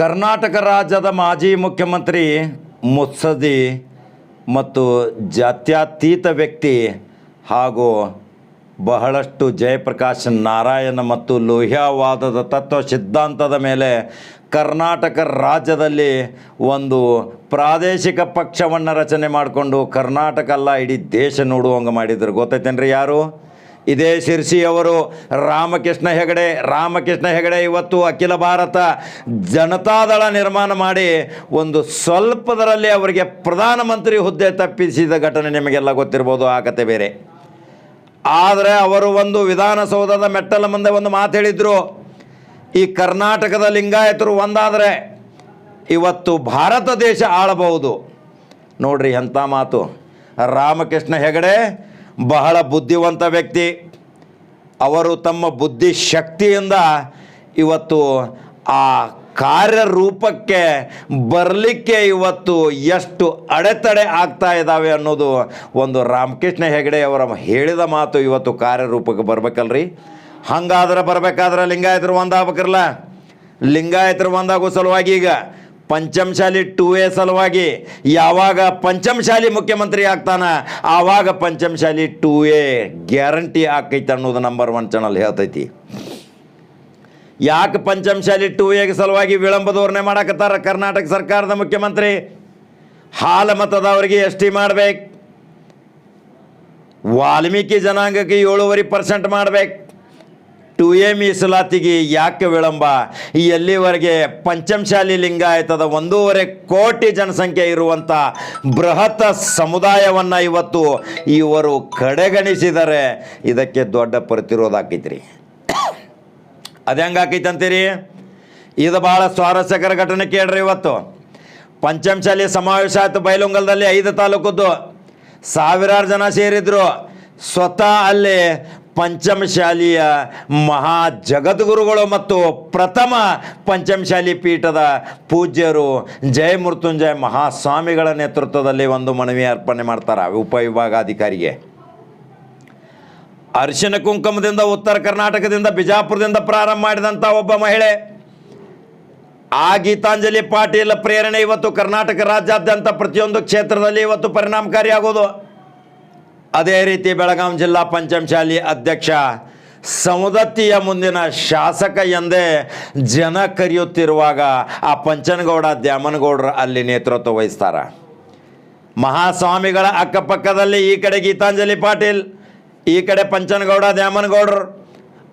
ಕರ್ನಾಟಕ ರಾಜ್ಯದ ಮಾಜಿ ಮುಖ್ಯಮಂತ್ರಿ ಮುತ್ಸದ್ದಿ ಮತ್ತು ಜಾತ್ಯತೀತ ವ್ಯಕ್ತಿ ಹಾಗೂ ಬಹಳಷ್ಟು ಜಯಪ್ರಕಾಶ್ ನಾರಾಯಣ ಮತ್ತು ಲೋಹಿಯಾವಾದದ ತತ್ವ ಸಿದ್ಧಾಂತದ ಮೇಲೆ ಕರ್ನಾಟಕ ರಾಜ್ಯದಲ್ಲಿ ಒಂದು ಪ್ರಾದೇಶಿಕ ಪಕ್ಷವನ್ನು ರಚನೆ ಮಾಡಿಕೊಂಡು ಕರ್ನಾಟಕ ಅಲ್ಲ ಇಡೀ ದೇಶ ನೋಡುವಂಗೆ ಮಾಡಿದರು. ಗೊತ್ತೈತೇನ್ರಿ ಯಾರು? ಇದೇ ಶಿರ್ಸಿಯವರು ರಾಮಕೃಷ್ಣ ಹೆಗಡೆ ಇವತ್ತು ಅಖಿಲ ಭಾರತ ಜನತಾದಳ ನಿರ್ಮಾಣ ಮಾಡಿ ಒಂದು ಸ್ವಲ್ಪದರಲ್ಲಿ ಅವರಿಗೆ ಪ್ರಧಾನಮಂತ್ರಿ ಹುದ್ದೆ ತಪ್ಪಿಸಿದ ಘಟನೆ ನಿಮಗೆಲ್ಲ ಗೊತ್ತಿರ್ಬೋದು. ಆ ಕತೆ ಬೇರೆ. ಆದರೆ ಅವರು ಒಂದು ವಿಧಾನಸೌಧದ ಮೆಟ್ಟಲ ಮುಂದೆ ಒಂದು ಮಾತು ಹೇಳಿದರು, ಈ ಕರ್ನಾಟಕದ ಲಿಂಗಾಯತರು ಒಂದಾದರೆ ಇವತ್ತು ಭಾರತ ದೇಶ ಆಳಬಹುದು. ನೋಡ್ರಿ ಎಂಥ ಮಾತು. ರಾಮಕೃಷ್ಣ ಹೆಗಡೆ ಬಹಳ ಬುದ್ಧಿವಂತ ವ್ಯಕ್ತಿ. ಅವರು ತಮ್ಮ ಬುದ್ಧಿಶಕ್ತಿಯಿಂದ ಇವತ್ತು ಆ ಕಾರ್ಯರೂಪಕ್ಕೆ ಬರಲಿಕ್ಕೆ ಇವತ್ತು ಎಷ್ಟು ಅಡೆತಡೆ ಆಗ್ತಾ ಇದ್ದಾವೆ ಅನ್ನೋದು ಒಂದು ರಾಮಕೃಷ್ಣ ಹೆಗಡೆ ಅವರ ಹೇಳಿದ ಮಾತು ಇವತ್ತು ಕಾರ್ಯರೂಪಕ್ಕೆ ಬರಬೇಕಲ್ರಿ. ಹಂಗಾದ್ರೆ ಬರಬೇಕಾದ್ರೆ ಲಿಂಗಾಯತರು ಒಂದಾಗಬೇಕಲ್ಲ. ಲಿಂಗಾಯತರು ಒಂದಾಗೋ ಸಲುವಾಗಿ ಈಗ ಪಂಚಮಶಾಲಿ 2A ಸಲುವಾಗಿ ಯಾವಾಗ ಪಂಚಮಶಾಲಿ ಮುಖ್ಯಮಂತ್ರಿ ಆಗ್ತಾನ ಆವಾಗ ಪಂಚಮಶಾಲಿ 2A ಗ್ಯಾರಂಟಿ ಆಕೈತೆ ಅನ್ನೋದು ನಂಬರ್ 1 ಚಾನಲ್ ಹೇಳ್ತೈತಿ. ಯಾಕೆ ಪಂಚಮಶಾಲಿ 2A ಸಲುವಾಗಿ ವಿಳಂಬ ಧೋರಣೆ ಮಾಡಕತ್ತಾರ ಕರ್ನಾಟಕ ಸರ್ಕಾರದ ಮುಖ್ಯಮಂತ್ರಿ? ಹಾಲ ಮತದವರಿಗೆ ST ಮಾಡ್ಬೇಕು, ವಾಲ್ಮೀಕಿ ಜನಾಂಗಕ್ಕೆ 7.5% ಮಾಡ್ಬೇಕು. 2A ಮೀಸಲಾತಿಗೆ ಯಾಕೆ ವಿಳಂಬ? ಎಲ್ಲಿವರೆಗೆ ಪಂಚಮಶಾಲಿ ಲಿಂಗಾಯತದ 1.5 ಕೋಟಿ ಜನಸಂಖ್ಯೆ ಇರುವಂಥ ಬೃಹತ್ ಸಮುದಾಯವನ್ನು ಇವತ್ತು ಇವರು ಕಡೆಗಣಿಸಿದರೆ ಇದಕ್ಕೆ ದೊಡ್ಡ ಪ್ರತಿರೋಧ ಆಕೈತ್ರಿ. ಅದು ಹೆಂಗೆ ಆಕೈತೆ ಅಂತೀರಿ? ಇದು ಭಾಳ ಸ್ವಾರಸ್ಯಕರ ಘಟನೆ ಕೇಳ್ರಿ. ಇವತ್ತು ಪಂಚಮಶಾಲಿ ಸಮಾವೇಶ ಆಯಿತು ಬೈಲುಂಗಲದಲ್ಲಿ. 5 ತಾಲೂಕದ್ದು ಸಾವಿರಾರು ಜನ ಸೇರಿದ್ರು. ಸ್ವತಃ ಅಲ್ಲಿ ಪಂಚಮಶಾಲಿಯ ಮಹಾ ಜಗದ್ಗುರುಗಳು ಮತ್ತು ಪ್ರಥಮ ಪಂಚಮಶಾಲಿ ಪೀಠದ ಪೂಜ್ಯರು ಜಯಮೃತ್ಯುಂಜಯ ಮಹಾಸ್ವಾಮಿಗಳ ನೇತೃತ್ವದಲ್ಲಿ ಒಂದು ಮನವಿ ಅರ್ಪಣೆ ಮಾಡ್ತಾರೆ ಉಪವಿಭಾಗಾಧಿಕಾರಿಗೆ. ಅರಿಶಿನ ಕುಂಕುಮದಿಂದ ಉತ್ತರ ಕರ್ನಾಟಕದಿಂದ ಬಿಜಾಪುರದಿಂದ ಪ್ರಾರಂಭ ಮಾಡಿದಂಥ ಒಬ್ಬ ಮಹಿಳೆ, ಆ ಗೀತಾಂಜಲಿ ಪಾಟೀಲ್ ಪ್ರೇರಣೆ ಇವತ್ತು ಕರ್ನಾಟಕ ರಾಜ್ಯಾದ್ಯಂತ ಪ್ರತಿಯೊಂದು ಕ್ಷೇತ್ರದಲ್ಲಿ ಇವತ್ತು ಪರಿಣಾಮಕಾರಿಯಾಗೋದು. ಅದೇ ರೀತಿ ಬೆಳಗಾವಿ ಜಿಲ್ಲಾ ಪಂಚಮಶಾಲಿ ಅಧ್ಯಕ್ಷ ಸವದತ್ತಿಯ ಮುಂದಿನ ಶಾಸಕ ಎಂದೇ ಜನ ಕರೆಯುತ್ತಿರುವಾಗ ಆ ಪಂಚನಗೌಡ ದ್ಯಾಮನಗೌಡರು ಅಲ್ಲಿ ನೇತೃತ್ವ ವಹಿಸ್ತಾರ. ಮಹಾಸ್ವಾಮಿಗಳ ಅಕ್ಕಪಕ್ಕದಲ್ಲಿ ಈ ಕಡೆ ಗೀತಾಂಜಲಿ ಪಾಟೀಲ್, ಈ ಕಡೆ ಪಂಚನಗೌಡ ದ್ಯಾಮನಗೌಡರು,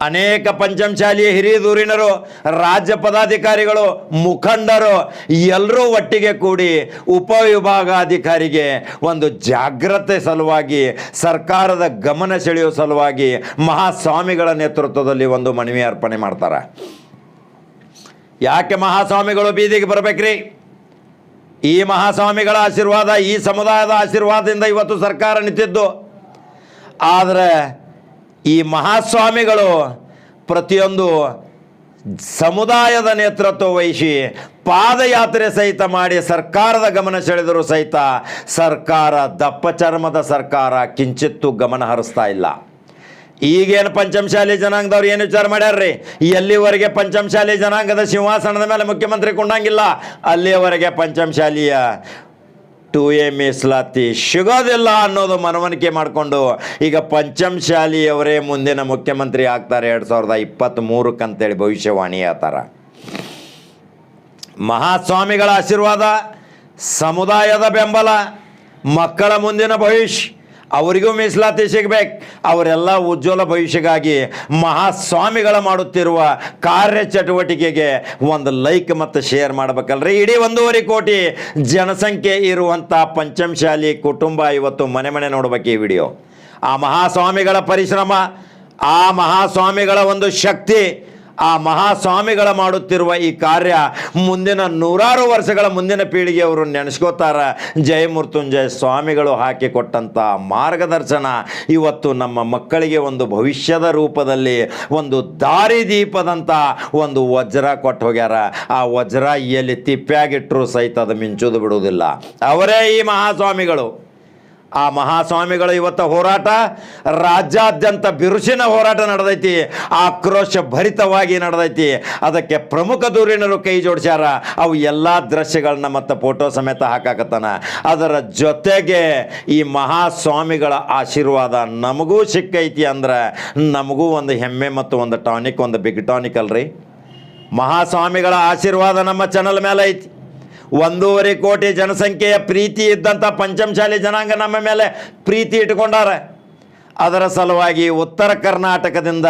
ಅನೇಕ ಪಂಚಮಶಾಲಿ ಹಿರಿಯೂರಿನರು, ರಾಜ್ಯ ಪದಾಧಿಕಾರಿಗಳು, ಮುಖಂಡರು ಎಲ್ಲರೂ ಒಟ್ಟಿಗೆ ಕೂಡಿ ಉಪವಿಭಾಗಾಧಿಕಾರಿಗೆ ಒಂದು ಜಾಗ್ರತೆ ಸಲುವಾಗಿ, ಸರ್ಕಾರದ ಗಮನ ಸೆಳೆಯುವ ಸಲುವಾಗಿ ಮಹಾಸ್ವಾಮಿಗಳ ನೇತೃತ್ವದಲ್ಲಿ ಒಂದು ಮನವಿ ಅರ್ಪಣೆ ಮಾಡ್ತಾರೆ. ಯಾಕೆ ಮಹಾಸ್ವಾಮಿಗಳು ಬೀದಿಗೆ ಬರಬೇಕ್ರಿ? ಈ ಮಹಾಸ್ವಾಮಿಗಳ ಆಶೀರ್ವಾದ, ಈ ಸಮುದಾಯದ ಆಶೀರ್ವಾದದಿಂದ ಇವತ್ತು ಸರ್ಕಾರ ನಿಂತಿದ್ದು. ಆದರೆ ಈ ಮಹಾಸ್ವಾಮಿಗಳು ಪ್ರತಿಯೊಂದು ಸಮುದಾಯದ ನೇತೃತ್ವ ವಹಿಸಿ ಪಾದಯಾತ್ರೆ ಸಹಿತ ಮಾಡಿ ಸರ್ಕಾರದ ಗಮನ ಸೆಳೆದರೂ ಸಹಿತ ಸರ್ಕಾರ ದಪ್ಪ ಚರ್ಮದ ಸರ್ಕಾರ ಕಿಂಚಿತ್ತೂ ಗಮನ ಹರಿಸ್ತಾ ಇಲ್ಲ. ಈಗೇನು ಪಂಚಮಶಾಲಿ ಜನಾಂಗದವ್ರು ಏನು ವಿಚಾರ ಮಾಡ್ಯಾರ್ರಿ? ಎಲ್ಲಿವರೆಗೆ ಪಂಚಮಶಾಲಿ ಜನಾಂಗದ ಸಿಂಹಾಸನದ ಮೇಲೆ ಮುಖ್ಯಮಂತ್ರಿ ಕೊಂಡಂಗಿಲ್ಲ ಅಲ್ಲಿಯವರೆಗೆ ಪಂಚಮಶಾಲಿಯ 2A ಮೀಸಲಾತಿ ಸಿಗೋದಿಲ್ಲ ಅನ್ನೋದು ಮನವರಿಕೆ ಮಾಡಿಕೊಂಡು ಈಗ ಪಂಚಮಶಾಲಿಯವರೇ ಮುಂದಿನ ಮುಖ್ಯಮಂತ್ರಿ ಆಗ್ತಾರೆ 2023 ಅಂತೇಳಿ ಭವಿಷ್ಯವಾಣಿ ಹೇಳ್ತಾರ. ಮಹಾಸ್ವಾಮಿಗಳ ಆಶೀರ್ವಾದ, ಸಮುದಾಯದ ಬೆಂಬಲ, ಮಕ್ಕಳ ಮುಂದಿನ ಭವಿಷ್ಯ, ಅವರಿಗೂ ಮೀಸಲಾತಿ ಸಿಗಬೇಕು. ಅವರೆಲ್ಲ ಉಜ್ವಲ ಭವಿಷ್ಯಕ್ಕಾಗಿ ಮಹಾಸ್ವಾಮಿಗಳ ಮಾಡುತ್ತಿರುವ ಕಾರ್ಯಚಟುವಟಿಕೆಗೆ ಒಂದು ಲೈಕ್ ಮತ್ತು ಶೇರ್ ಮಾಡಬೇಕಲ್ರಿ. ಇಡೀ 1.5 ಕೋಟಿ ಜನಸಂಖ್ಯೆ ಇರುವಂಥ ಪಂಚಮಶಾಲಿ ಕುಟುಂಬ ಇವತ್ತು ಮನೆ ಮನೆ ನೋಡ್ಬೇಕು ಈ ವಿಡಿಯೋ. ಆ ಮಹಾಸ್ವಾಮಿಗಳ ಪರಿಶ್ರಮ, ಆ ಮಹಾಸ್ವಾಮಿಗಳ ಒಂದು ಶಕ್ತಿ, ಆ ಮಹಾಸ್ವಾಮಿಗಳ ಮಾಡುತ್ತಿರುವ ಈ ಕಾರ್ಯ ಮುಂದಿನ 100 ವರ್ಷಗಳ ಮುಂದಿನ ಪೀಳಿಗೆಯವರು ನೆನೆಸ್ಕೋತಾರ. ಜಯಮೃತ್ಯುಂಜಯ ಸ್ವಾಮಿಗಳು ಹಾಕಿಕೊಟ್ಟಂಥ ಮಾರ್ಗದರ್ಶನ ಇವತ್ತು ನಮ್ಮ ಮಕ್ಕಳಿಗೆ ಒಂದು ಭವಿಷ್ಯದ ರೂಪದಲ್ಲಿ ಒಂದು ದಾರಿದೀಪದಂಥ ಒಂದು ವಜ್ರ ಕೊಟ್ಟು ಹೋಗ್ಯಾರ. ಆ ವಜ್ರ ಎಲ್ಲಿ ತಿಪ್ಪ್ಯಾಗಿಟ್ಟರು ಸಹಿತ ಅದು ಮಿಂಚೋದು ಬಿಡುವುದಿಲ್ಲ. ಅವರೇ ಈ ಮಹಾಸ್ವಾಮಿಗಳು. ಆ ಮಹಾಸ್ವಾಮಿಗಳ ಇವತ್ತು ಹೋರಾಟ ರಾಜ್ಯಾದ್ಯಂತ ಬಿರುಸಿನ ಹೋರಾಟ ನಡೆದೈತಿ, ಆಕ್ರೋಶ ಭರಿತವಾಗಿ ನಡೆದೈತಿ. ಅದಕ್ಕೆ ಪ್ರಮುಖ ಧುರೀಣರು ಕೈ ಜೋಡಿಸ್ಯಾರ. ಅವು ಎಲ್ಲ ದೃಶ್ಯಗಳನ್ನ ಮತ್ತು ಫೋಟೋ ಸಮೇತ ಹಾಕಾಕತ್ತಾನ. ಅದರ ಜೊತೆಗೆ ಈ ಮಹಾಸ್ವಾಮಿಗಳ ಆಶೀರ್ವಾದ ನಮಗೂ ಸಿಕ್ಕೈತಿ ಅಂದ್ರೆ ನಮಗೂ ಒಂದು ಹೆಮ್ಮೆ ಮತ್ತು ಒಂದು ಟಾನಿಕ್, ಒಂದು ಬಿಗ್ ಟಾನಿಕ್ ಅಲ್ರಿ. ಮಹಾಸ್ವಾಮಿಗಳ ಆಶೀರ್ವಾದ ನಮ್ಮ ಚಾನಲ್ ಮೇಲೆ ಐತಿ. 1.5 ಕೋಟಿ ಜನಸಂಖ್ಯೆಯ ಪ್ರೀತಿ ಇದ್ದಂಥ ಪಂಚಮಶಾಲಿ ಜನಾಂಗ ನಮ್ಮ ಮೇಲೆ ಪ್ರೀತಿ ಇಟ್ಕೊಂಡಾರ. ಅದರ ಸಲುವಾಗಿ ಉತ್ತರ ಕರ್ನಾಟಕದಿಂದ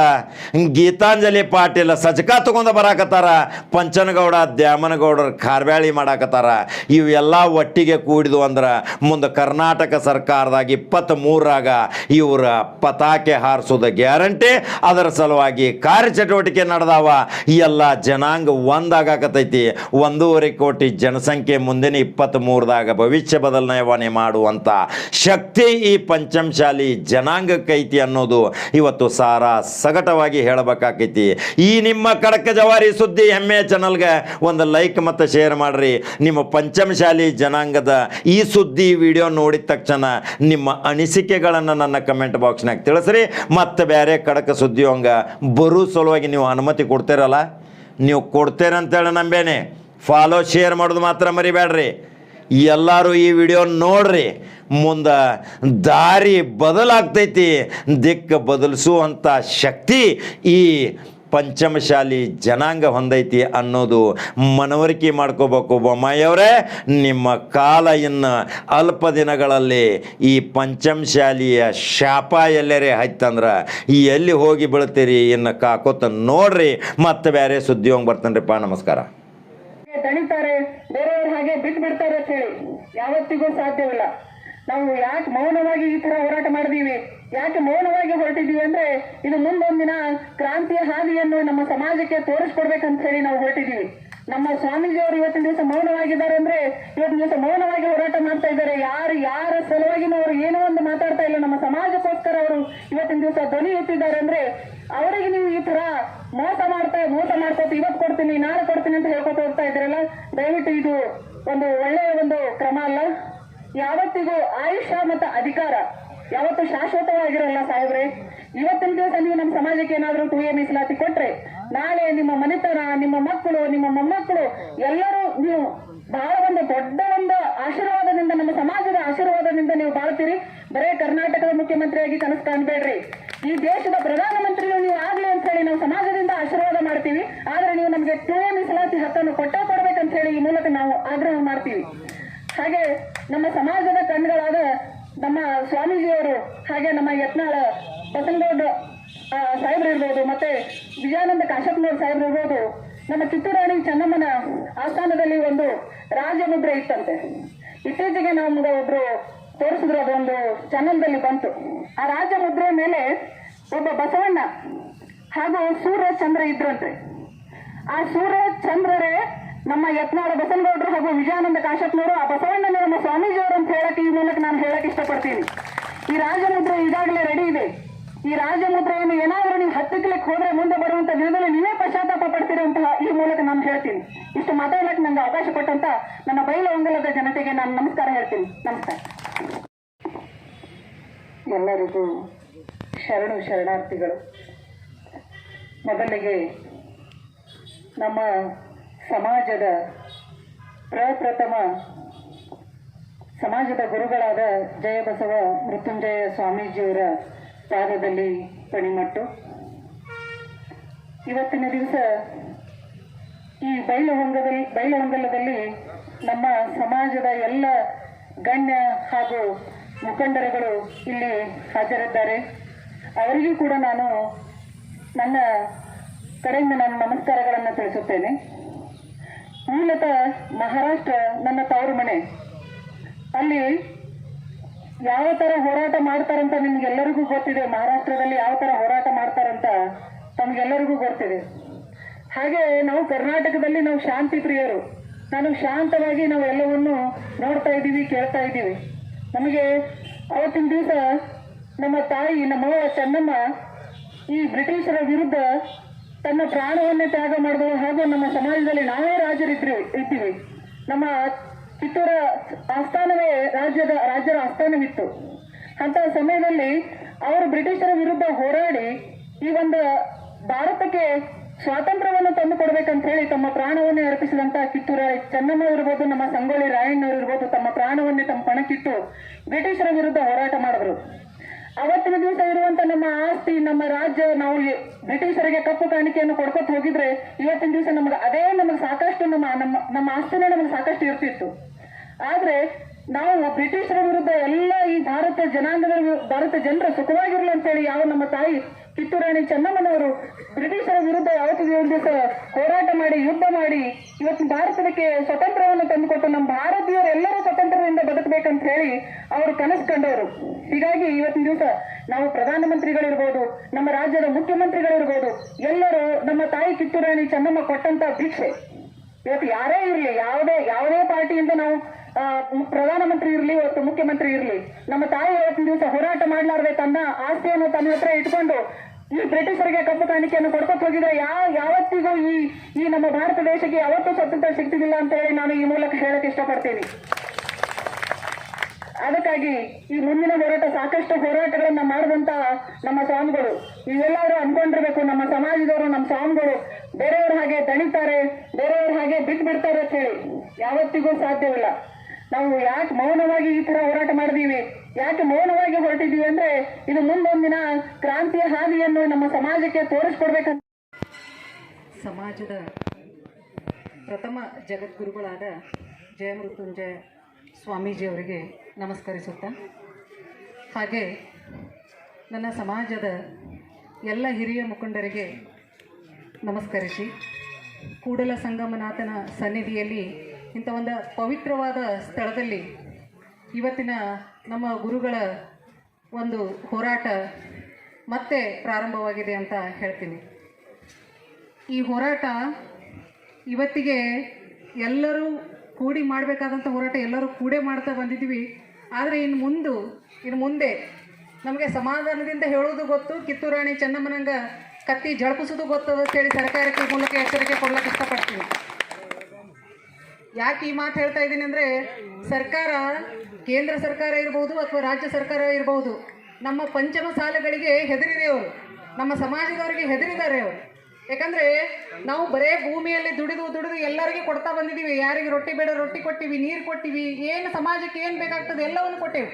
ಗೀತಾಂಜಲಿ ಪಾಟೀಲ್ ಸಜ್ಕಾ ತಗೊಂಡು ಬರಾಕತ್ತಾರ. ಪಂಚನಗೌಡ ದ್ಯಾಮನಗೌಡರು ಖಾರ್ಬ್ಯಾಳಿ ಮಾಡಾಕತ್ತಾರ. ಇವೆಲ್ಲ ಒಟ್ಟಿಗೆ ಕೂಡಿದು ಅಂದ್ರೆ ಮುಂದೆ ಕರ್ನಾಟಕ ಸರ್ಕಾರದಾಗ 23ರಾಗ ಇವರ ಪತಾಕೆ ಹಾರಿಸೋದು ಗ್ಯಾರಂಟಿ. ಅದರ ಸಲುವಾಗಿ ಕಾರ್ಯಚಟುವಟಿಕೆ ನಡೆದಾವ. ಎಲ್ಲ ಜನಾಂಗ ಒಂದಾಗತೈತಿ. 1.5 ಕೋಟಿ ಜನಸಂಖ್ಯೆ ಮುಂದಿನ 23ದಾಗ ಭವಿಷ್ಯ ಬದಲಾವಣೆ ಮಾಡುವಂಥ ಶಕ್ತಿ ಈ ಪಂಚಮಶಾಲಿ ಜನಾಂಗ ಐತಿ ಅನ್ನೋದು ಇವತ್ತು ಸಾರಾ ಸಗಟವಾಗಿ ಹೇಳಬೇಕಾಕೈತಿ. ಈ ನಿಮ್ಮ ಖಡಕ್ ಜವಾರಿ ಸುದ್ದಿ ಹೆಮ್ಮೆ ಚಾನಲ್ಗೆ ಒಂದು ಲೈಕ್ ಮತ್ತು ಶೇರ್ ಮಾಡ್ರಿ. ನಿಮ್ಮ ಪಂಚಮಶಾಲಿ ಜನಾಂಗದ ಈ ಸುದ್ದಿ ವಿಡಿಯೋ ನೋಡಿದ ತಕ್ಷಣ ನಿಮ್ಮ ಅನಿಸಿಕೆಗಳನ್ನು ನನ್ನ ಕಮೆಂಟ್ ಬಾಕ್ಸ್ನಾಗ ತಿಳಿಸ್ರಿ. ಮತ್ತು ಬೇರೆ ಖಡಕ್ ಸುದ್ದಿ ಹಂಗೆ ಬರೋ ಸಲುವಾಗಿ ನೀವು ಅನುಮತಿ ಕೊಡ್ತೀರಲ್ಲ, ನೀವು ಕೊಡ್ತೀರಂತೇಳಿ ನಂಬೇನೆ. ಫಾಲೋ ಶೇರ್ ಮಾಡೋದು ಮಾತ್ರ ಮರಿಬೇಡ್ರಿ. ಎಲ್ಲರೂ ಈ ವಿಡಿಯೋ ನೋಡ್ರಿ. ಮುಂದೆ ದಾರಿ ಬದಲಾಗ್ತೈತಿ. ದಿಕ್ಕು ಬದಲಿಸುವಂಥ ಶಕ್ತಿ ಈ ಪಂಚಮಶಾಲಿ ಜನಾಂಗ ಹೊಂದೈತಿ ಅನ್ನೋದು ಮನವರಿಕೆ ಮಾಡ್ಕೋಬೇಕು. ಬೊಮ್ಮಾಯಿಯವರೇ, ನಿಮ್ಮ ಕಾಲ ಇನ್ನು ಅಲ್ಪ ದಿನಗಳಲ್ಲಿ ಈ ಪಂಚಮಶಾಲಿಯ ಶಾಪ ಎಲ್ಲರೇ ಹೈತಂದ್ರೆ ಎಲ್ಲಿ ಹೋಗಿ ಬೀಳ್ತೀರಿ ಇನ್ನು ಕಾಕೋತ ನೋಡ್ರಿ. ಮತ್ತೆ ಬೇರೆ ಸುದ್ದಿ ಹೋಗಿ ಬರ್ತಾನ್ರಿಪ್ಪ. ನಮಸ್ಕಾರ. ದಣಿತಾರೆ, ಬೇರೆಯವ್ರ ಹಾಗೆ ಬಿಟ್ಟು ಬಿಡ್ತಾರೆ ಅಂತ ಹೇಳಿ ಯಾವತ್ತಿಗೂ ಸಾಧ್ಯವಿಲ್ಲ. ನಾವು ಯಾಕೆ ಮೌನವಾಗಿ ಈ ತರ ಹೋರಾಟ ಮಾಡಿದೀವಿ, ಯಾಕೆ ಮೌನವಾಗಿ ಹೊರಟಿದೀವಿ ಅಂದ್ರೆ ಇದು ಮುಂದೊಂದಿನ ಕ್ರಾಂತಿಯ ಹಾದಿಯನ್ನು ನಮ್ಮ ಸಮಾಜಕ್ಕೆ ತೋರಿಸ್ಕೊಡ್ಬೇಕಂತ ಹೇಳಿ ನಾವು ಹೊರಟಿದೀವಿ. ನಮ್ಮ ಸ್ವಾಮೀಜಿಯವರು ಇವತ್ತಿನ ದಿವಸ ಮೌನವಾಗಿದ್ದಾರೆ ಅಂದ್ರೆ ಇವತ್ತಿನ ದಿವಸ ಮೌನವಾಗಿ ಹೋರಾಟ ಮಾಡ್ತಾ ಇದ್ದಾರೆ. ಯಾರ ಸಲುವಾಗಿನೂ ಅವರು ಏನೋ ಒಂದು ಮಾತಾಡ್ತಾ ಇಲ್ಲ. ನಮ್ಮ ಸಮಾಜಕ್ಕೋಸ್ಕರ ಅವರು ಇವತ್ತಿನ ದಿವಸ ಧ್ವನಿ ಎತ್ತಿದ್ದಾರೆ ಅಂದ್ರೆ ಅವರಿಗೆ ನೀವು ಈ ತರ ಮೋಸ ಮಾಡ್ಕೋತ ಇವತ್ತು ಕೊಡ್ತೀನಿ ನಾಳೆ ಕೊಡ್ತೀನಿ ಅಂತ ಹೇಳ್ಕೊತ ಹೋಗ್ತಾ ಇದ್ದೀರಲ್ಲ, ದಯವಿಟ್ಟು ಇದು ಒಂದು ಒಳ್ಳೆಯ ಒಂದು ಕ್ರಮ ಅಲ್ಲ. ಯಾವತ್ತಿಗೂ ಆಯುಷ್ಯ ಮತ್ತು ಅಧಿಕಾರ ಯಾವತ್ತು ಶಾಶ್ವತವಾಗಿರಲ್ಲ ಸಾಹೇಬ್ರೆ. ಇವತ್ತಿನ ದಿವಸ ನೀವು ನಮ್ಮ ಸಮಾಜಕ್ಕೆ ಏನಾದರೂ 2A ಮೀಸಲಾತಿ ಕೊಟ್ರೆ ನಾಳೆ ನಿಮ್ಮ ಮನೆತನ, ನಿಮ್ಮ ಮಕ್ಕಳು, ನಿಮ್ಮ ಮೊಮ್ಮಕ್ಕಳು ಎಲ್ಲರೂ ನೀವು ಬಹಳ ಒಂದು ದೊಡ್ಡ ಒಂದು ಆಶೀರ್ವಾದದಿಂದ, ನಮ್ಮ ಸಮಾಜದ ಆಶೀರ್ವಾದದಿಂದ ನೀವು ಬಾಳ್ತೀರಿ. ಬರೇ ಕರ್ನಾಟಕದ ಮುಖ್ಯಮಂತ್ರಿಯಾಗಿ ಕನಸು ಕಾಣಬೇಡ್ರಿ. ಈ ದೇಶದ ಪ್ರಧಾನಮಂತ್ರಿಗಳು ನೀವು ಆಗ್ಲಿ ಅಂತ ಹೇಳಿ ನಾವು ಸಮಾಜದಿಂದ ಆಶೀರ್ವಾದ ಮಾಡ್ತೀವಿ. ಆದ್ರೆ ನೀವು ನಮಗೆ 2A ಮೀಸಲಾತಿ ಹಕ್ಕನ್ನು ಕೊಡ್ಬೇಕಂತ ಹೇಳಿ ಈ ಮೂಲಕ ನಾವು ಆಗ್ರಹ ಮಾಡ್ತೀವಿ. ಹಾಗೆ ನಮ್ಮ ಸಮಾಜದ ಕಣ್ಗಳಾದ ನಮ್ಮ ಸ್ವಾಮೀಜಿಯವರು, ಹಾಗೆ ನಮ್ಮ ಯತ್ನಾಳ ಬಸನಗೌಡ ಸಾಹೇಬ್ರು ಇರ್ಬೋದು, ಮತ್ತೆ ವಿಜಯಾನಂದ ಕಾಶಪ್ಪನವ್ರ ಸಾಹೇಬ್ರು ಇರ್ಬೋದು, ನಮ್ಮ ಕಿತ್ತೂರಾಣಿ ಚೆನ್ನಮ್ಮನ ಆಸ್ಥಾನದಲ್ಲಿ ಒಂದು ರಾಜಮುದ್ರೆ ಇತ್ತಂತೆ. ಇತ್ತೀಚೆಗೆ ನಮ್ಗೆ ಒಬ್ರು ತೋರಿಸಿದ್ರು, ಅದೊಂದು ಚಾನಲ್ದಲ್ಲಿ ಬಂತು. ಆ ರಾಜಮುದ್ರೆ ಮೇಲೆ ಒಬ್ಬ ಬಸವಣ್ಣ ಹಾಗೂ ಸೂರ್ಯ ಚಂದ್ರ ಇದ್ರಂತೆ. ಆ ಸೂರ್ಯ ಚಂದ್ರರೇ ನಮ್ಮ ಯತ್ನಾಳ ಬಸನಗೌಡರು ಹಾಗೂ ವಿಜಯಾನಂದ ಕಾಶಪ್ಪನವರು ಆ ಬಸವಣ್ಣನ ನಮ್ಮ ಸ್ವಾಮೀಜಿಯವರು ಅಂತ ಹೇಳಕ್ಕೆ ಈ ಮೂಲಕ ನಾನು ಹೇಳಕ್ ಇಷ್ಟಪಡ್ತೀನಿ. ಈ ರಾಜಮುದ್ರೆ ಈಗಾಗಲೇ ರೆಡಿ ಇದೆ. ಈ ರಾಜಮುದ್ರೆಯನ್ನು ಏನಾದರೂ ನೀವು ಹತ್ತಿಕ್ಲಿಕ್ಕೆ ಹೋದ್ರೆ ಮುಂದೆ ಬರುವಂತ ದಿನದಲ್ಲಿ ನೀವೇ ಪಶ್ಚಾತ್ತಾಪ ಪಡ್ತೀರಂತಹ ಈ ಮೂಲಕ ನಾನು ಹೇಳ್ತೀನಿ. ಇಷ್ಟು ಮಾತಾಡ್ಲಿಕ್ಕೆ ನಂಗೆ ಅವಕಾಶ ಕೊಟ್ಟಂತ ನನ್ನ ಬೈಲಹೊಂಗಲದ ಜನತೆಗೆ ನಾನು ನಮಸ್ಕಾರ ಹೇಳ್ತೀನಿ. ನಮಸ್ಕಾರ. ಎಲ್ಲರಿಗೂ ಶರಣಾರ್ಥಿಗಳು. ಮೊದಲಿಗೆ ನಮ್ಮ ಸಮಾಜದ ಪ್ರಪ್ರಥಮ ಸಮಾಜದ ಗುರುಗಳಾದ ಜಯಬಸವ ಮೃತ್ಯುಂಜಯ ಸ್ವಾಮೀಜಿಯವರ ಪಾದದಲ್ಲಿ ಪಣಿಮಟ್ಟು. ಇವತ್ತಿನ ದಿವಸ ಈ ಬೈಲಹೊಂಗಲದಲ್ಲಿ ನಮ್ಮ ಸಮಾಜದ ಎಲ್ಲ ಗಣ್ಯ ಹಾಗೂ ಮುಖಂಡರುಗಳು ಇಲ್ಲಿ ಹಾಜರಿದ್ದಾರೆ. ಅವರಿಗೂ ಕೂಡ ನಾನು ನನ್ನ ಕಡೆಯಿಂದ ನಾನು ನಮಸ್ಕಾರಗಳನ್ನು ತಿಳಿಸುತ್ತೇನೆ. ಮೂಲತಃ ಮಹಾರಾಷ್ಟ್ರ ನನ್ನ ತವರು ಮನೆ. ಅಲ್ಲಿ ಯಾವ ತರ ಹೋರಾಟ ಮಾಡ್ತಾರಂತ ನಿಮ್ಗೆಲ್ಲರಿಗೂ ಗೊತ್ತಿದೆ. ಮಹಾರಾಷ್ಟ್ರದಲ್ಲಿ ಯಾವ ತರ ಹೋರಾಟ ಮಾಡ್ತಾರಂತ ತಮ್ಗೆಲ್ಲರಿಗೂ ಗೊತ್ತಿದೆ. ಹಾಗೆ ನಾವು ಕರ್ನಾಟಕದಲ್ಲಿ ನಾವು ಶಾಂತಿ ಪ್ರಿಯರು. ನಾನು ಶಾಂತವಾಗಿ ನಾವು ಎಲ್ಲವನ್ನು ನೋಡ್ತಾ ಇದ್ದೀವಿ, ಕೇಳ್ತಾ ಇದ್ದೀವಿ. ನಮಗೆ ಅವತ್ತಿನ ದಿವಸ ನಮ್ಮ ತಾಯಿ ನಮ್ಮವ್ವ ಚೆನ್ನಮ್ಮ ಈ ಬ್ರಿಟಿಷರ ವಿರುದ್ಧ ತನ್ನ ಪ್ರಾಣವನ್ನೇ ತ್ಯಾಗ ಮಾಡಿದಳು. ಹಾಗೂ ನಮ್ಮ ಸಮಾಜದಲ್ಲಿ ನಾವೇ ರಾಜರಿದ್ದೀವಿ. ನಮ್ಮ ಕಿತ್ತೂರ ಆಸ್ಥಾನವೇ ರಾಜ್ಯದ ಆಸ್ಥಾನವಿತ್ತು. ಅಂತ ಸಮಯದಲ್ಲಿ ಅವರು ಬ್ರಿಟಿಷರ ವಿರುದ್ಧ ಹೋರಾಡಿ ಈ ಒಂದು ಭಾರತಕ್ಕೆ ಸ್ವಾತಂತ್ರ್ಯವನ್ನು ತಂದು ಕೊಡ್ಬೇಕಂತ ಹೇಳಿ ತಮ್ಮ ಪ್ರಾಣವನ್ನೇ ಅರ್ಪಿಸಿದಂತ ಕಿತ್ತೂರ ಚೆನ್ನಮ್ಮ ಇರ್ಬೋದು, ನಮ್ಮ ಸಂಗೊಳ್ಳಿ ರಾಯಣ್ಣವರು ಇರ್ಬೋದು, ತಮ್ಮ ಪ್ರಾಣವನ್ನೇ ತಮ್ಮ ಪಣಕ್ಕಿಟ್ಟು ಬ್ರಿಟಿಷರ ವಿರುದ್ಧ ಹೋರಾಟ ಮಾಡಿದ್ರು. ಅವತ್ತಿನ ದಿವಸ ಇರುವಂತ ನಮ್ಮ ಆಸ್ತಿ, ನಮ್ಮ ರಾಜ್ಯ, ನಾವು ಬ್ರಿಟಿಷರಿಗೆ ಕಪ್ಪು ಕಾಣಿಕೆಯನ್ನು ಕೊಡ್ಕೊತ ಹೋಗಿದ್ರೆ ಇವತ್ತಿನ ದಿವಸ ನಮಗೆ ಸಾಕಷ್ಟು ನಮ್ಮ ಆಸ್ತಿನೇ ನಮಗೆ ಸಾಕಷ್ಟು ಇರ್ತಿತ್ತು. ಆದ್ರೆ ನಾವು ಬ್ರಿಟಿಷರ ವಿರುದ್ಧ ಎಲ್ಲ ಈ ಭಾರತ ಜನರ ಸುಖವಾಗಿರ್ಲಿ ಅಂತೇಳಿ ನಮ್ಮ ತಾಯಿ ಕಿತ್ತೂರಾಣಿ ಚೆನ್ನಮ್ಮನವರು ಬ್ರಿಟಿಷರ ವಿರುದ್ಧ ಯಾವತ್ತಿಗೆ ಒಂದು ದಿವಸ ಹೋರಾಟ ಮಾಡಿ ಯುದ್ಧ ಮಾಡಿ ಇವತ್ತು ಭಾರತಕ್ಕೆ ಸ್ವತಂತ್ರವನ್ನು ತಂದುಕೊಟ್ಟು ನಮ್ಮ ಭಾರತೀಯರು ಎಲ್ಲರೂ ಸ್ವತಂತ್ರದಿಂದ ಬದುಕಬೇಕಂತ ಹೇಳಿ ಅವರು ಕನಸು ಕಂಡವರು. ಹೀಗಾಗಿ ಇವತ್ತಿನ ದಿವಸ ನಾವು ಪ್ರಧಾನಮಂತ್ರಿಗಳಿರ್ಬೋದು, ನಮ್ಮ ರಾಜ್ಯದ ಮುಖ್ಯಮಂತ್ರಿಗಳಿರ್ಬೋದು, ಎಲ್ಲರೂ ನಮ್ಮ ತಾಯಿ ಕಿತ್ತೂರಾಣಿ ಚೆನ್ನಮ್ಮ ಕೊಟ್ಟಂತ ಭಿಕ್ಷೆ. ಇವತ್ತು ಯಾರೇ ಇರಲಿ, ಯಾವುದೇ ಪಾರ್ಟಿಯಿಂದ ನಾವು ಪ್ರಧಾನಮಂತ್ರಿ ಇರಲಿ, ಇವತ್ತು ಮುಖ್ಯಮಂತ್ರಿ ಇರಲಿ, ನಮ್ಮ ತಾಯಿ ಇವತ್ತಿನ ದಿವಸ ಹೋರಾಟ ಮಾಡ್ಲಾರ್ದೆ ತನ್ನ ಆಸ್ತಿಯನ್ನು ತನ್ನ ಹತ್ರ ಇಟ್ಕೊಂಡು ಈ ಬ್ರಿಟಿಷರಿಗೆ ಕಪ್ಪು ಕಾಣಿಕೆಯನ್ನು ಕೊಡ್ಕೊತ ಹೋಗಿದ್ರೆ ಯಾವತ್ತಿಗೂ ಈ ನಮ್ಮ ಭಾರತ ದೇಶಕ್ಕೆ ಯಾವತ್ತೂ ಸ್ವತಂತ್ರ ಸಿಗ್ತಿದ್ದಿಲ್ಲ ಅಂತ ಹೇಳಿ ನಾನು ಈ ಮೂಲಕ ಹೇಳಕ್ ಇಷ್ಟಪಡ್ತೀನಿ. ಅದಕ್ಕಾಗಿ ಈ ಮುಂದಿನ ಹೋರಾಟ, ಸಾಕಷ್ಟು ಹೋರಾಟಗಳನ್ನ ಮಾಡಿದಂತ ನಮ್ಮ ಸ್ವಾಮಿಗಳು ಇವೆಲ್ಲರೂ ಅನ್ಕೊಂಡಿರ್ಬೇಕು, ನಮ್ಮ ಸಮಾಜದವರು, ನಮ್ಮ ಸ್ವಾಮಿಗಳು ಬೇರೆಯವ್ರ ಹಾಗೆ ದಣಿತಾರೆ, ಬೇರೆಯವ್ರ ಹಾಗೆ ಬಿಟ್ಟು ಬಿಡ್ತಾರೆ ಅಂತ ಹೇಳಿ ಯಾವತ್ತಿಗೂ ಸಾಧ್ಯವಿಲ್ಲ. ನಾವು ಯಾಕೆ ಮೌನವಾಗಿ ಈ ತರ ಹೋರಾಟ ಮಾಡಿದೀವಿ, ಯಾಕೆ ಮೌನವಾಗಿ ಹೊರಟಿದೀವಿ ಅಂದ್ರೆ ಇದು ಮುಂದೊಂದಿನ ಕ್ರಾಂತಿಯ ಹಾದಿಯನ್ನು ನಮ್ಮ ಸಮಾಜಕ್ಕೆ ತೋರಿಸ್ಕೊಡ್ಬೇಕಂತ ಸಮಾಜದ ಪ್ರಥಮ ಜಗದ್ಗುರುಗಳಾದ ಜಯಮೃತ್ಯುಂಜಯ ಸ್ವಾಮೀಜಿಯವರಿಗೆ ನಮಸ್ಕರಿಸುತ್ತಾ, ಹಾಗೆ ನನ್ನ ಸಮಾಜದ ಎಲ್ಲ ಹಿರಿಯ ಮುಖಂಡರಿಗೆ ನಮಸ್ಕರಿಸಿ, ಕೂಡಲ ಸಂಗಮನಾಥನ ಸನ್ನಿಧಿಯಲ್ಲಿ ಇಂಥ ಒಂದು ಪವಿತ್ರವಾದ ಸ್ಥಳದಲ್ಲಿ ಇವತ್ತಿನ ನಮ್ಮ ಗುರುಗಳ ಒಂದು ಹೋರಾಟ ಮತ್ತೆ ಪ್ರಾರಂಭವಾಗಿದೆ ಅಂತ ಹೇಳ್ತೀನಿ. ಈ ಹೋರಾಟ ಇವತ್ತಿಗೆ ಎಲ್ಲರೂ ಕೂಡಿ ಮಾಡಬೇಕಾದಂಥ ಹೋರಾಟ ಎಲ್ಲರೂ ಕೂಡೇ ಮಾಡ್ತಾ ಬಂದಿದ್ದೀವಿ. ಆದರೆ ಇನ್ನು ಮುಂದೆ ನಮಗೆ ಸಮಾಧಾನದಿಂದ ಹೇಳೋದು ಗೊತ್ತು, ಕಿತ್ತೂರಾಣಿ ಚೆನ್ನಮ್ಮನಂಗ ಕತ್ತಿ ಜಳಪಿಸೋದು ಗೊತ್ತದ ಅಂತೇಳಿ ಸರ್ಕಾರಕ್ಕೆ ಮೂಲಕ ಎಚ್ಚರಿಕೆ ಕೊಡ್ಲಿಕ್ಕೆ ಇಷ್ಟಪಡ್ತೀನಿ. ಯಾಕೆ ಈ ಮಾತು ಹೇಳ್ತಾ ಇದ್ದೀನಿ ಅಂದರೆ, ಸರ್ಕಾರ, ಕೇಂದ್ರ ಸರ್ಕಾರ ಇರ್ಬೋದು ಅಥವಾ ರಾಜ್ಯ ಸರ್ಕಾರ ಇರ್ಬೋದು, ನಮ್ಮ ಪಂಚಮ ಸಾಲಗಳಿಗೆ ಹೆದರಿದೆ ಅವರು, ನಮ್ಮ ಸಮಾಜದವರಿಗೆ ಹೆದರಿದ್ದಾರೆ ಅವರು. ಯಾಕಂದರೆ ನಾವು ಬರೇ ಭೂಮಿಯಲ್ಲಿ ದುಡಿದು ಎಲ್ಲರಿಗೂ ಕೊಡ್ತಾ ಬಂದಿದ್ದೀವಿ. ಯಾರಿಗೆ ರೊಟ್ಟಿ ಬೇಡ ರೊಟ್ಟಿ ಕೊಟ್ಟಿವಿ, ನೀರು ಕೊಟ್ಟಿವಿ, ಏನು ಸಮಾಜಕ್ಕೆ ಏನು ಬೇಕಾಗ್ತದೆ ಎಲ್ಲವನ್ನು ಕೊಟ್ಟಿವಿ.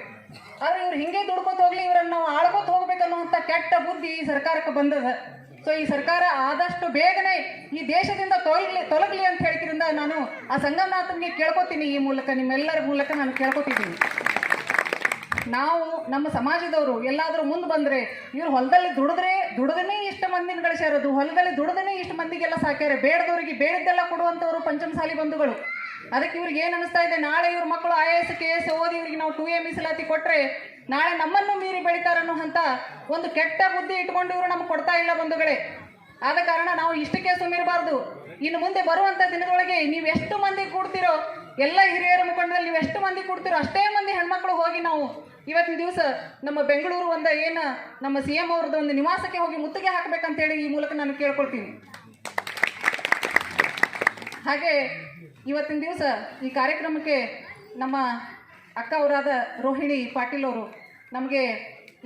ಆದರೆ ಇವ್ರು ಹಿಂಗೆ ದುಡ್ಕೋತ ಹೋಗ್ಲಿ, ಇವರನ್ನು ನಾವು ಆಳ್ಕೋತ ಹೋಗ್ಬೇಕನ್ನುವಂಥ ಕೆಟ್ಟ ಬುದ್ಧಿ ಈ ಸರ್ಕಾರಕ್ಕೆ ಬಂದದ. ಸೊ ಈ ಸರ್ಕಾರ ಆದಷ್ಟು ಬೇಗನೆ ಈ ದೇಶದಿಂದ ತೊಲಗಲಿ ಅಂತ ಹೇಳಿದ್ರಿಂದ ನಾನು ಆ ಸಂಗಮನಾಥನಿಗೆ ಕೇಳ್ಕೊತೀನಿ, ಈ ಮೂಲಕ ನಿಮ್ಮೆಲ್ಲರ ಮೂಲಕ ನಾನು ಕೇಳ್ಕೊತಿದ್ದೀನಿ. ನಾವು ನಮ್ಮ ಸಮಾಜದವರು ಎಲ್ಲಾದರೂ ಮುಂದೆ ಬಂದರೆ, ಇವ್ರು ಹೊಲದಲ್ಲಿ ದುಡಿದನೇ ಇಷ್ಟು ಮಂದಿನ ಗಳಿಸ್ಯಾರದು, ಹೊಲದಲ್ಲಿ ದುಡಿದನೇ ಇಷ್ಟು ಮಂದಿಗೆಲ್ಲ ಸಾಕ್ಯಾರೆ, ಬೇಡದವರಿಗೆ ಬೇಡದ್ದೆಲ್ಲ ಕೊಡುವಂಥವ್ರು ಪಂಚಮಸಾಲಿ ಬಂಧುಗಳು. ಅದಕ್ಕೆ ಇವ್ರಿಗೆ ಏನು ಅನಿಸ್ತಾ ಇದೆ, ನಾಳೆ ಇವ್ರ ಮಕ್ಕಳು IAS KS ಓದಿ ಇವ್ರಿಗೆ ನಾವು 2A ಮೀಸಲಾತಿ ಕೊಟ್ಟರೆ ನಾಳೆ ನಮ್ಮನ್ನು ಮೀರಿ ಬೆಳಿತಾರನ್ನೋ ಅಂತ ಒಂದು ಕೆಟ್ಟ ಬುದ್ಧಿ ಇಟ್ಕೊಂಡು ಇವರು ನಮ್ಗೆ ಕೊಡ್ತಾ ಇಲ್ಲ ಬಂಧುಗಳೇ. ಆದ ಕಾರಣ ನಾವು ಇಷ್ಟಕ್ಕೆ ಸುಮ್ಮಿರಬಾರ್ದು. ಇನ್ನು ಮುಂದೆ ಬರುವಂಥ ದಿನದೊಳಗೆ ನೀವು ಎಷ್ಟು ಮಂದಿ ಕೂಡ್ತಿರೋ, ಎಲ್ಲ ಹಿರಿಯರ ಮುಖಂಡರಲ್ಲಿ ನೀವು ಎಷ್ಟು ಮಂದಿ ಕೂಡ್ತಿರೋ ಅಷ್ಟೇ ಮಂದಿ ಹೆಣ್ಮಕ್ಳು ಹೋಗಿ ನಾವು ಇವತ್ತಿನ ದಿವಸ ನಮ್ಮ ಬೆಂಗಳೂರು ನಮ್ಮ CM ಅವ್ರದ್ದು ಒಂದು ನಿವಾಸಕ್ಕೆ ಹೋಗಿ ಮುತ್ತಿಗೆ ಹಾಕಬೇಕಂತೇಳಿ ಈ ಮೂಲಕ ನಾನು ಕೇಳ್ಕೊಳ್ತೀನಿ. ಹಾಗೆ ಇವತ್ತಿನ ದಿವಸ ಈ ಕಾರ್ಯಕ್ರಮಕ್ಕೆ ನಮ್ಮ ಅಕ್ಕ ಅವರಾದ ರೋಹಿಣಿ ಪಾಟೀಲ್ ಅವರು ನಮಗೆ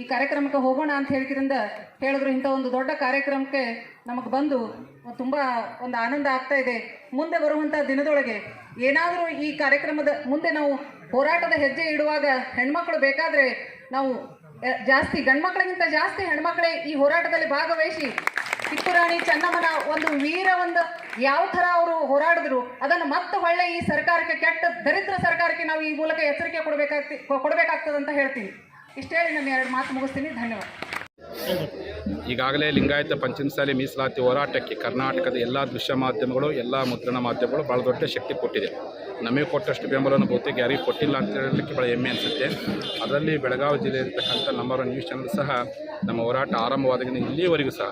ಈ ಕಾರ್ಯಕ್ರಮಕ್ಕೆ ಹೋಗೋಣ ಅಂತ ಹೇಳಿದ್ರು. ಇಂಥ ಒಂದು ದೊಡ್ಡ ಕಾರ್ಯಕ್ರಮಕ್ಕೆ ನಮಗೆ ಬಂದು ತುಂಬ ಒಂದು ಆನಂದ ಆಗ್ತಾ ಇದೆ. ಮುಂದೆ ಬರುವಂಥ ದಿನದೊಳಗೆ ಏನಾದರೂ ಈ ಕಾರ್ಯಕ್ರಮದ ಮುಂದೆ ನಾವು ಹೋರಾಟದ ಹೆಜ್ಜೆ ಇಡುವಾಗ ಹೆಣ್ಮಕ್ಳು ಬೇಕಾದರೆ ನಾವು ಜಾಸ್ತಿ ಗಂಡ್ಮಕ್ಳಿಗಿಂತ ಜಾಸ್ತಿ ಹೆಣ್ಮಕ್ಳೇ ಈ ಹೋರಾಟದಲ್ಲಿ ಭಾಗವಹಿಸಿ ಕಿತ್ತೂರಾಣಿ ಚೆನ್ನಮ್ಮನ ಒಂದು ಯಾವ ಥರ ಅವರು ಹೋರಾಡಿದ್ರು ಅದನ್ನು ಮತ್ತೆ ಹೊಳ್ಳೆ ಈ ಸರ್ಕಾರಕ್ಕೆ, ಕೆಟ್ಟ ದರಿದ್ರ ಸರ್ಕಾರಕ್ಕೆ ನಾವು ಈ ಮೂಲಕ ಎಚ್ಚರಿಕೆ ಕೊಡಬೇಕಾಗ್ತದಂತ ಹೇಳ್ತೀನಿ. ಇಷ್ಟು ಹೇಳಿ ನಾನು 2 ಮಾತು ಮುಗಿಸ್ತೀನಿ. ಧನ್ಯವಾದ. ಈಗಾಗಲೇ ಲಿಂಗಾಯತ ಪಂಚಮಸಾಲಿ ಮೀಸಲಾತಿ ಹೋರಾಟಕ್ಕೆ ಕರ್ನಾಟಕದ ಎಲ್ಲ ದೃಶ್ಯ ಮಾಧ್ಯಮಗಳು, ಎಲ್ಲ ಮುದ್ರಣ ಮಾಧ್ಯಮಗಳು ಭಾಳ ದೊಡ್ಡ ಶಕ್ತಿ ಕೊಟ್ಟಿದೆ. ನಮಗೆ ಕೊಟ್ಟಷ್ಟು ಬೆಂಬಲವನ್ನು ಬಹುತೇಕ ಯಾರಿಗೂ ಕೊಟ್ಟಿಲ್ಲ ಅಂತ ಹೇಳಲಿಕ್ಕೆ ಭಾಳ ಹೆಮ್ಮೆ ಅನಿಸುತ್ತೆ. ಅದರಲ್ಲಿ ಬೆಳಗಾವಿ ಜಿಲ್ಲೆ ಇರತಕ್ಕಂಥ ನಂಬರ್ 1 ನ್ಯೂಸ್ ಚಾನಲ್ ಸಹ ನಮ್ಮ ಹೋರಾಟ ಆರಂಭವಾದಾಗಿನ ಇಲ್ಲಿಯವರೆಗೂ ಸಹ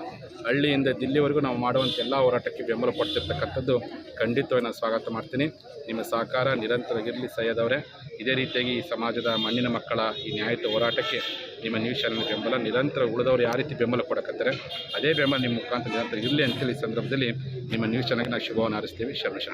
ಹಳ್ಳಿಯಿಂದ ದಿಲ್ಲಿವರೆಗೂ ನಾವು ಮಾಡುವಂಥ ಎಲ್ಲ ಹೋರಾಟಕ್ಕೆ ಬೆಂಬಲ ಕೊಡ್ತಿರ್ತಕ್ಕಂಥದ್ದು ಖಂಡಿತವಾಗಿ ನಾನು ಸ್ವಾಗತ ಮಾಡ್ತೀನಿ. ನಿಮ್ಮ ಸಹಕಾರ ನಿರಂತರವಾಗಿರಲಿ ಸೈಯದ್ ಅವರೇ. ಇದೇ ರೀತಿಯಾಗಿ ಈ ಸಮಾಜದ ಮಣ್ಣಿನ ಮಕ್ಕಳ ಈ ನ್ಯಾಯಯುತ ಹೋರಾಟಕ್ಕೆ ನಿಮ್ಮ ನ್ಯೂಸ್ ಚಾನಲ್ ಬೆಂಬಲ ನಿರಂತರ ಉಳಿದವರು ಯಾವ ರೀತಿ ಬೆಂಬಲ ಕೊಡಕತ್ತಾರೆ ಅದೇ ಬೆಂಬಲ ನಿಮ್ಮ ಮುಖಾಂತರ ನಿರಂತರ ಇರಲಿ ಅಂತೇಳಿ ಈ ಸಂದರ್ಭದಲ್ಲಿ ನಿಮ್ಮ ನ್ಯೂಸ್ ಚಾನಲ್ಗೆ ನಾವು ಶುಭವನ್ನು ಹಾರೈಸ್ತೀವಿ. ಶರಣ.